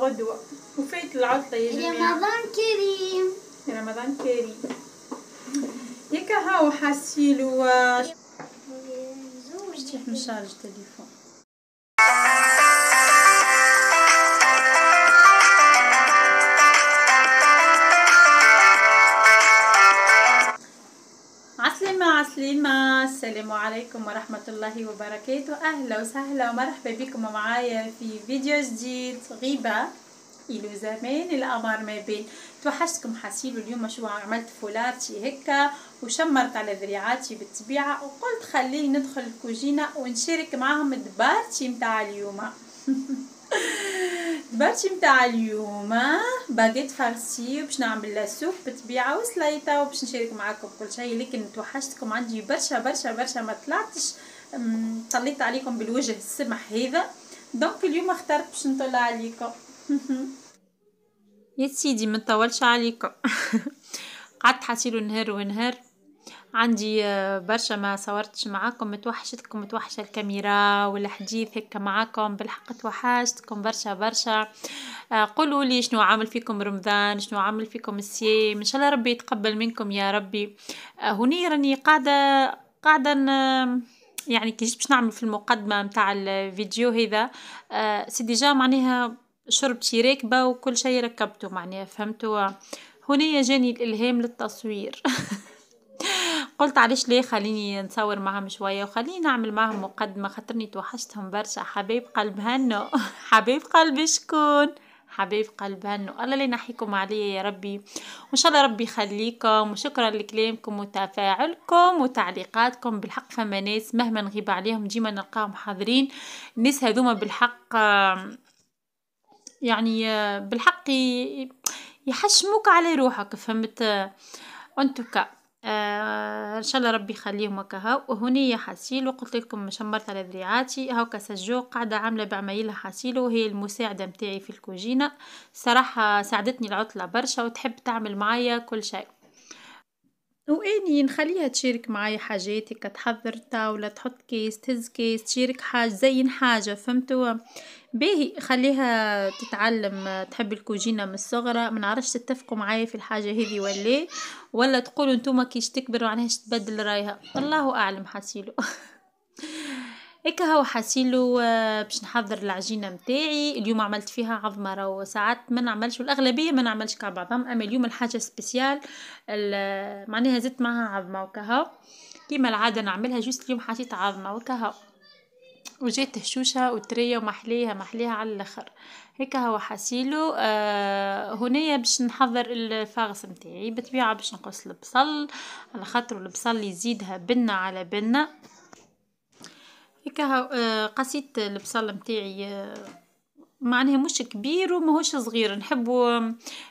غدوة وفات العطلة يا جماعة. رمضان كريم. رمضان كريم. ياك هاو حاسيلو باش تيح من شارج تليفون. عسليمة السلام عليكم ورحمة الله وبركاته. أهلا وسهلا ومرحبا بكم معايا في فيديو جديد. غيبة إلو زمان الأمر ما بين. توحشتكم حسيلو اليوم شو عملت فولارتي هكا وشمرت على ذريعاتي بالطبيعة وقلت خليني ندخل الكوجينة ونشارك معاهم دبارتي متاع اليوم. دبارتي متاع اليوم باقيت فارسي باش نعمل لا سوب بالطبيعه وسليطه وباش نشارك معاكم كل شيء. لكن توحشتكم عندي برشا برشا برشا ما طلعتش طليت عليكم بالوجه السمح هذا. دونك اليوم اخترت باش نطلع عليكم. يا سيدي ما نطولش عليكم. قعدت حاسيلو نهار ونهار عندي برشا ما صورتش معاكم. متوحشتكم متوحشه الكاميرا والحديث هكا معاكم. بالحق توحشتكم برشا برشا. قولوا لي شنو عامل فيكم رمضان، شنو عامل فيكم الصيام، ان شاء الله ربي يتقبل منكم يا ربي. هوني راني قاعده يعني كي جيت باش نعمل في المقدمه متاع الفيديو هذا سي ديجا معناها شربتي راكبه وكل شيء ركبته معناها فهمتوا. هنا جاني الالهام للتصوير. قلت علاش ليه خليني نصور معهم شويه وخليني نعمل معهم مقدمه خاطرني توحشتهم برشا. حبيب قلب هنو. حبيب قلب شكون؟ حبيب قلب هنو. الله لا ينحيكم عليا يا ربي وان شاء الله ربي يخليكم. وشكرا لكلامكم وتفاعلكم وتعليقاتكم. بالحق فما ناس مهما نغيب عليهم ديما نلقاهم حاضرين. الناس هذوما بالحق يعني بالحق يحشموك على روحك فهمت. انتوكا ان شاء الله ربي يخليهم هكا. وهني حسيل وقلت لكم شمرت على ذريعاتي هاكا سجو قاعده عامله بعمايلها حسيل وهي المساعده متاعي في الكوجينه. صراحه ساعدتني العطله برشا وتحب تعمل معايا كل شيء واني نخليها تشارك معايا حاجات هكا تحضر طاوله تحط كيس تهز كيس تشارك حاجه زين حاجه فهمتوا. باهي خليها تتعلم تحب الكوجينه من الصغرى. ما نعرفش تتفقوا معايا في الحاجه هذه ولا تقولوا نتوما كيش تكبر معناهاش تبدل رايها الله اعلم. حسيلو هيك هو حسيلو باش نحضر العجينه متاعي. اليوم عملت فيها عظمه راهو ساعات ما نعملش والاغلبيه ما نعملش كاع بعضهم. اما اليوم الحاجه سبيسيال معناها زدت معها عظمه وكهو كيما العاده نعملها. جوست اليوم حطيت عظمه وكهو وجات هشوشه وتريه ومحليها على الاخر. هيك هو حسيلو. هنايا باش نحضر الفاغس متاعي بالطبيعه باش نقص البصل على خاطر البصل يزيدها بنه على بنه. هيك قصيت البصل متاعي معناها مش كبير وماهوش صغير. نحبو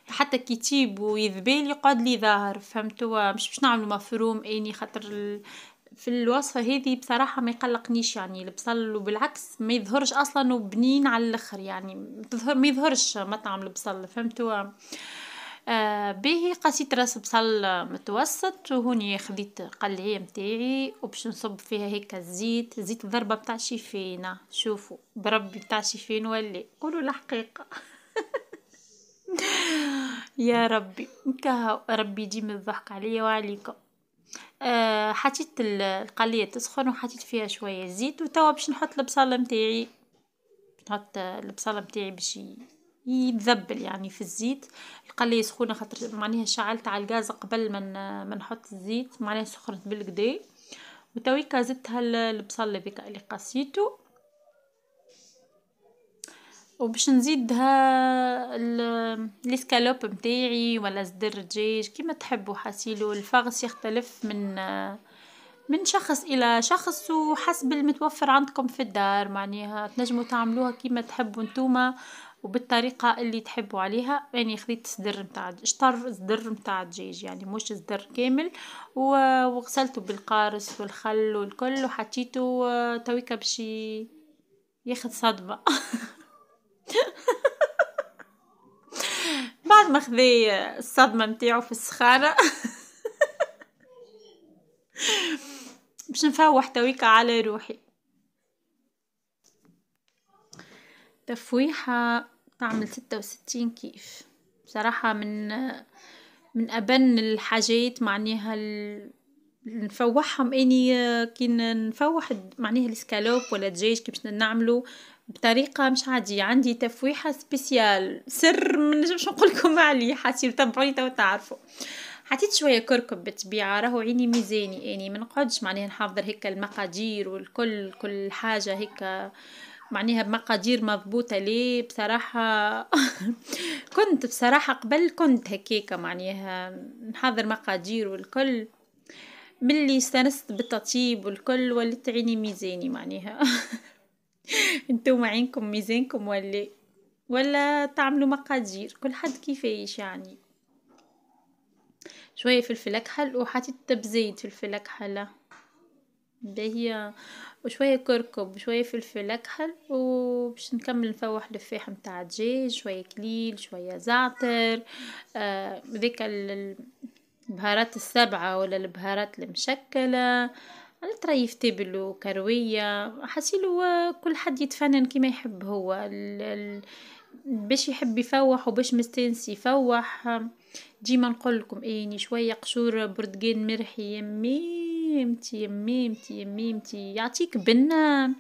حتى كي يطيب ويذبال يقعد لي ظاهر فهمتوا. مش باش نعملو مفروم اني خاطر في الوصفه هذه بصراحه ما يقلقنيش يعني البصل وبالعكس ما يظهرش اصلا وبنين على الاخر يعني ما يظهرش مطعم البصل فهمتوا. باهي قصيت راس بصل متوسط وهوني خديت قلعيه متاعي وباش نصب فيها هيك زيت ضربه بتاع شيفينه. شوفوا بربي بتاع شيفين ولا قولوا الحقيقه. يا ربي كهو ربي يجيب الضحك عليا وعليكم. حطيت القليه تسخن وحطيت فيها شويه زيت وتوا باش نحط البصله متاعي. نحط البصله متاعي باش يتذبل يعني في الزيت. القليه سخونه خاطر معناها شعلت على الغاز قبل ما نحط الزيت معناها سخنت بالكدا وتويكا زدتها البصل هذاك اللي قصيته وباش نزيدها الاسكالوب متاعي ولا صدر دجاج كيما تحبوا. حسيلو الفغس يختلف من شخص الى شخص وحسب المتوفر عندكم في الدار معناها تنجموا تعملوها كيما تحبوا نتوما وبالطريقه اللي تحبوا عليها. يعني خديت صدر نتاع دجاج يعني مش صدر كامل وغسلته بالقارص والخل والكل وحطيته تويكا باش ياخذ صدمه. بعد ما خذي الصدمه نتاعو في السخانه. باش نفوح تويكا على روحي تفويحه تعمل 66 كيف بصراحة. من أبن الحاجات معناها نفوحهم اني كي نفوح معناها الاسكالوب ولا دجاج كي باش نعملو بطريقه مش عاديه. عندي تفويحه سبيسيال سر ما نجمش نقول لكم عليه، حاسين تبعوني تو تعرفوا. حطيت شويه كركم بالطبيعه، راهو عيني ميزاني اني ما نقعدش معناها نحضر هيك المقادير والكل كل حاجه هيك معناها بمقادير مضبوطه ليه بصراحه. كنت بصراحه قبل كنت هكاكا معناها نحضر مقادير والكل، ملي استانست بالتطيب والكل وليت عيني ميزاني معناها. انتوما عينكم ميزانكم ولا تعملوا مقادير كل حد كيفاش يعني. شويه فلفل اكحل وحطيت بزيت فلفل اكحل باهي، وشويه كركم وشويه فلفل اكحل، وباش نكمل نفوح لفاح متاع دجاج، شويه كليل شويه زعتر، ذيك البهارات السبعة ولا البهارات المشكلة، الطريف تبل وكروية حسيلو. كل حد يتفنن كما يحب هو باش يحب يفوح وباش مستنس يفوح. ديما نقولكم اني شوية قشور برتقان مرحي يميمتي يميمتي يميمتي يعطيك بنة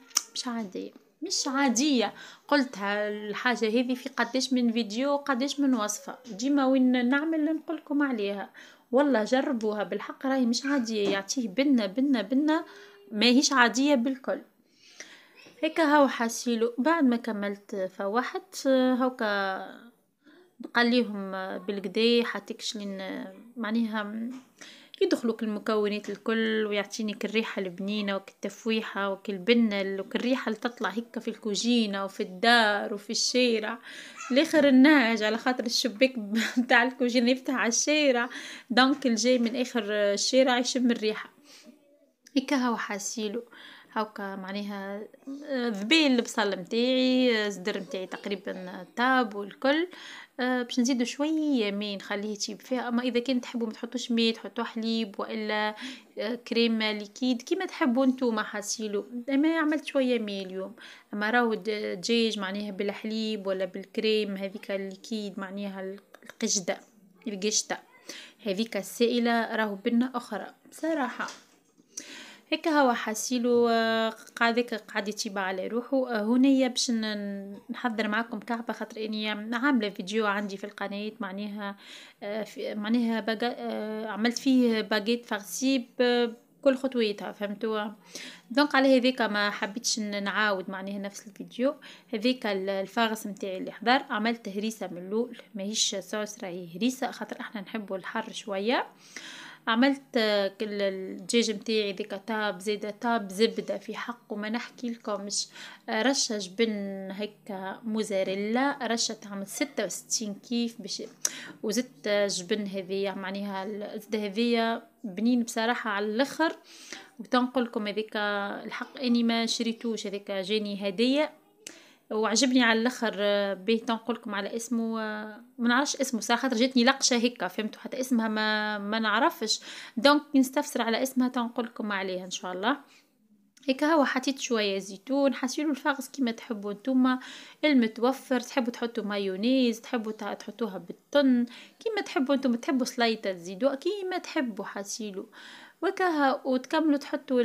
مش عادية. قلتها الحاجة هذه في قداش من فيديو قداش من وصفة، ديما وين نعمل نقولكم عليها والله جربوها بالحق راهي مش عادية، يعطيه بنة بنة بنة ما هيش عادية بالكل. هيك هاو حاسيلو بعد ما كملت فوحت هاوكا نقليهم بالقدا حتى كشلين معناها يدخلوك المكونات الكل ويعطيني الريحة البنينة وكالتفويحة وكالبنة وكالريحة اللي تطلع هيك في الكوجينة وفي الدار وفي الشارع. الاخر النهج على خاطر الشباك بتاع الكوجينة يفتح على الشارع، دونك الجاي من اخر الشارع يشم الريحة. هيك هاو حاسيلو هاوكا معناها ذبيل البصل متاعي صدر متاعي تقريبا تاب والكل. باش نزيدو شويه ماء نخليه يطيب فيها، اما اذا كان تحبوا ما تحطوش ماء تحطوا حليب والا كريم ليكيد كيما تحبوا نتوما حاسيلو. اما عملت شويه ماء اليوم، اما راهو دجاج معناها بالحليب ولا بالكريم هذيك الليكيد معناها القشطه هذيك السائله راهو بنه اخرى بصراحه. هيك هو حاسيلو قاعدك قاعد يطيب على روحه. هنايا باش نحضر معكم كعبة خاطر اني عامله فيديو عندي في القناه معناها معناها عملت فيه باجيت فارسي بكل خطويتها فهمتوا. دونك على هذيك ما حبيتش نعاود معناها نفس الفيديو. هذيك الفارس متاعي اللي حضر عملت هريسه من اللول ماهيش صوص راهي هريسه خاطر احنا نحبوا الحر شويه. عملت الدجاج متاعي ديك طاب زيادة طاب زبدة في حق وما نحكي لكمش، رشة جبن هيك موزاريلا رشة تعمل 66 كيف باش وزدت جبن هذيا معناها الزبدة هذيا بنين بصراحة على الاخر. وتنقلكم هذيك الحق اني ما شريتوش هذيك جاني هدية وعجبني على الاخر. بيه تنقلكم على اسمه ما نعرفش اسمه صراحه خاطر جاتني لقشه هيك فهمتوا حتى اسمها ما نعرفش، دونك نستفسر على اسمها تنقلكم عليها ان شاء الله. هيك هو حطيت شويه زيتون حسيلو الفاغس كيما تحبوا نتوما المتوفر، تحبوا تحطوا مايونيز تحبوا تحطوها بالطن كيما تحبوا نتوما، تحبوا سلايطه تزيدوا كيما تحبوا حسيلو وكها. وتكملوا تحطوا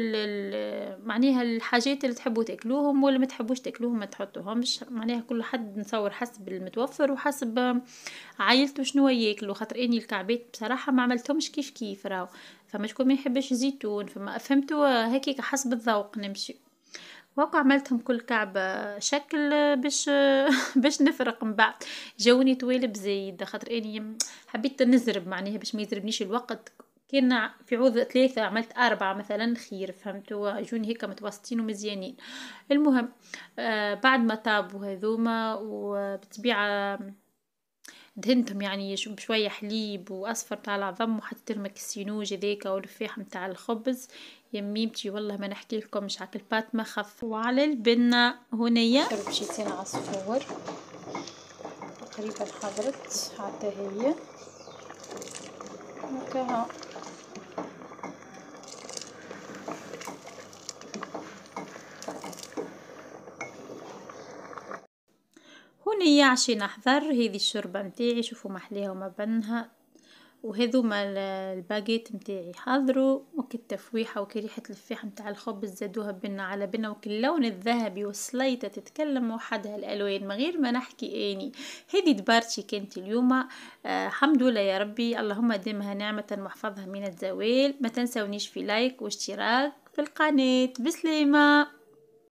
معناها الحاجات اللي تحبوا تاكلوهم ولا ما تحبوش تاكلوهم ما تحطوهمش معناها كل حد نصور حسب المتوفر وحسب عائلته شنو ياكلوا. خاطر اني الكعبات بصراحه ما عملتهمش كيف كيف راهو فما شكون ما يحبش زيتون فما فهمتوا هيك حسب الذوق نمشي. وهكا عملتهم كل كعبة شكل باش باش نفرق من بعد. جاوني طويل بزايد خاطر اني حبيت نزرب معناها باش ما يزربنيش الوقت. كان في عوض 3 عملت 4 مثلا خير فهمتوا يجوني هيك متوسطين ومزيانين. المهم بعد ما طابوا هذوما وبالطبيعة دهنتهم يعني بشوية حليب واصفر تاع العظم وحطيت لهم السينوج هذاك واللفاح متاع الخبز يميمتي والله ما نحكي لكم مش عاك البات ما خف. وعلى البنة هنيا مشيتين على الصفور تقريبا حضرت حتى هي هكا. ونيا عشي نحضر هذي الشوربة متاعي، شوفوا محليها وما بنها، وهذوما الباقيت متاعي حضروا، وكي التفويحة وكي ريحة الفاح متاع الخبز زادوها بنا على بنا، وكي اللون الذهبي والسليطة تتكلم وحدها الألوان من غير ما نحكي اني. هذه دبارتي كانت اليوم. الحمد لله يا ربي، اللهم دمها نعمة واحفظها من الزوال. ما تنسونيش في لايك واشتراك في القناة. بسلامة.